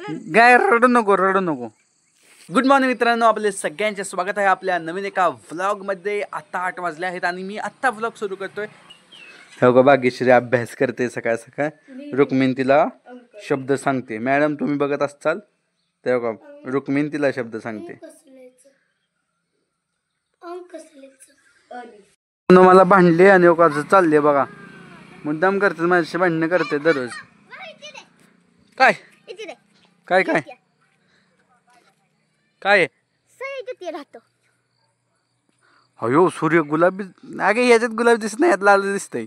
गाय रडू नको रडू नको. गुड मॉर्निंग मित्रांनो, आपले सगळ्यांचे स्वागत आहे आपल्या नवीन एका व्लॉगमध्ये. आता 8 वाजले आहेत आणि मी आत्ता व्लॉग सुरू करतोय. हो भाग्यश्री अभ्यास करते सकाळ सकाळ. रुक्मिणी तिला शब्द सांगते. मॅडम तुम्ही बघत असाल तेव्हा रुक्मिणी तिला शब्द सांगते. मला भांडले आणि चालले बघा. मुद्दाम करते माझ्याशी भांडणं करते दररोज. काय काय काय काय अयो सूर्य गुलाबी. अगे याच्यात गुलाबी दिसत नाही, यात लाल दिसतंय.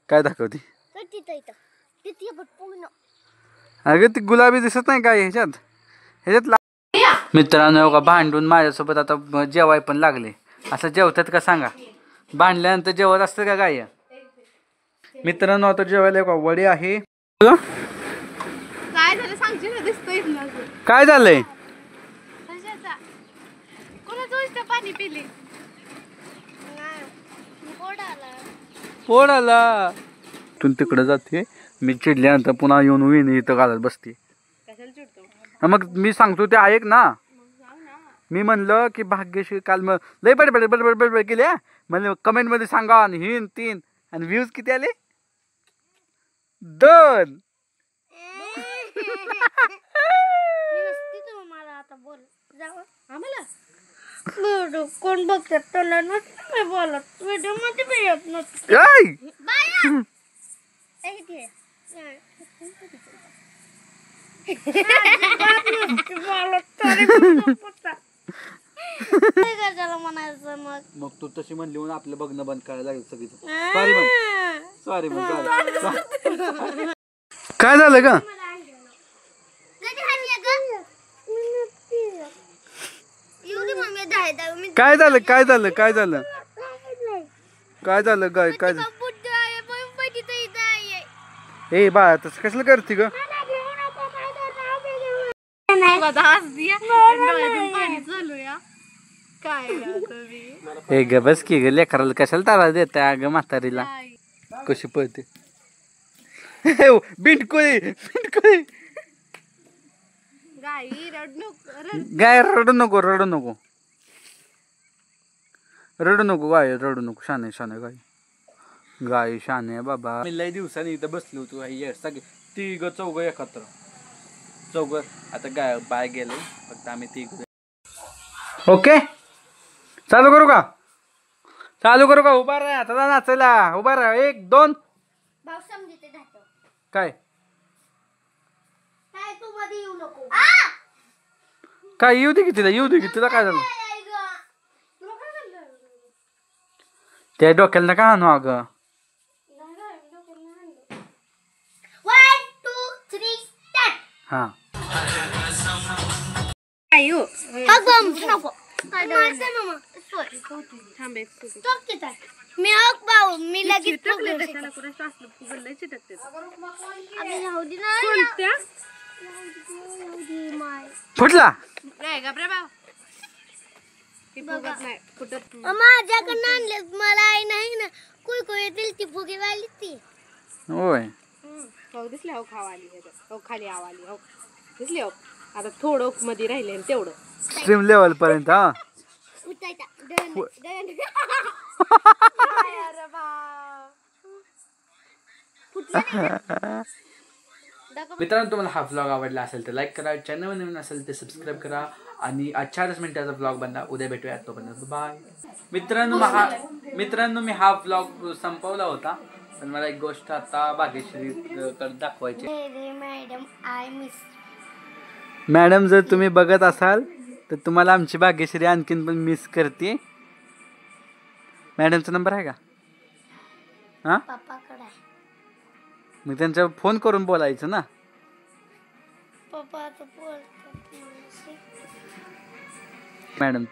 काय दाखवते? अगे ती गुलाबी दिसत नाही काय ह्याच्यात मित्रांनो का भांडून माझ्यासोबत आता जेवाय पण लागले. असं जेवतात का सांगा? भांडल्यानंतर जेवत असतं का काय? मित्रांनो आता जेवायला का वडे आहे. काय झालं सांगशील? दिसतोय काय झालंय? पाणी पिले पोड आला. तू तिकडे जाते, मी चिडल्यानंतर पुन्हा येऊन विण इथं घालत बसते. मग मी सांगतो ते ऐक ना. मी म्हणलं की भाग्यश्री काल मग लय बडबड बडबड बडबड केली. म्हणजे कमेंट मध्ये सांगा. आणि हिन 3 आणि व्ह्यूज किती आले? 2. कोण बघतात तुला नसतं बोलत व्हिडिओ मध्ये बी येत नसतं. मग तू तशी म्हणली म्हणून आपलं बघणं बंद करायला लागेल सगळी. सॉरी म्हण, सॉरी म्हण. काय झालं का? काय झालं काय झालं काय झालं काय झालं काय काय झालं? ए बा तसं कशाला करते ग? ए ग बस की ग, लेकराला कशाला तारा देत अगं म्हातारीला. कशी पळते बिंडकुळी बिंडकुळी. गाय रडू नको रडू नको रडू नको गाय रडू नको. शाने शाने गाय गाय शाने बाबा. मी लय दिवसांनी इथं बसलो होतो. सगळे 3 चौघ एकत्र चौघ. आता गाय बाय गेले फक्त आम्ही 3. ओके चालू करू का? चालू करू का? उभा राहा आता नाचायला. उभा राहा. 1 2. काय काय येऊ दे की तिला, येऊ दे की तिला. काय झालं? त्या डोक्याला नका आणू अगं. 1 2 3 स्टार्ट. हा मी लगेच फुटला. माझ्याकडनं आणले मला आई नाही ना. कुळकुळी दिलती फुगेवाली ती. होय दिसले हो खावाली हो खाली आवाली हो दिसले हो. आता थोडं मध्ये राहिले तेवढं स्ट्रीम लेवल पर्यंत. हा मित्रांनो तुम्हाला हा व्लॉग आवडला असेल तर लाईक करा. चॅनल नवीन असेल तर सबस्क्राईब करा. आणि 4 मिनिटाचा व्लॉग बनला. उद्या भेटूया. तोपर्यंत बाय. मित्रांनो मी हा व्लॉग संपवला होता, पण मला एक गोष्ट आता भाग्यश्री दाखवायची. मॅडम जर तुम्ही बघत असाल तर तुम्हाला आमची भाग्यश्री आणखीन पण मिस करते. मॅडमचा नंबर आहे का? हा मग त्यांचा फोन करून बोलायचं ना. मॅडम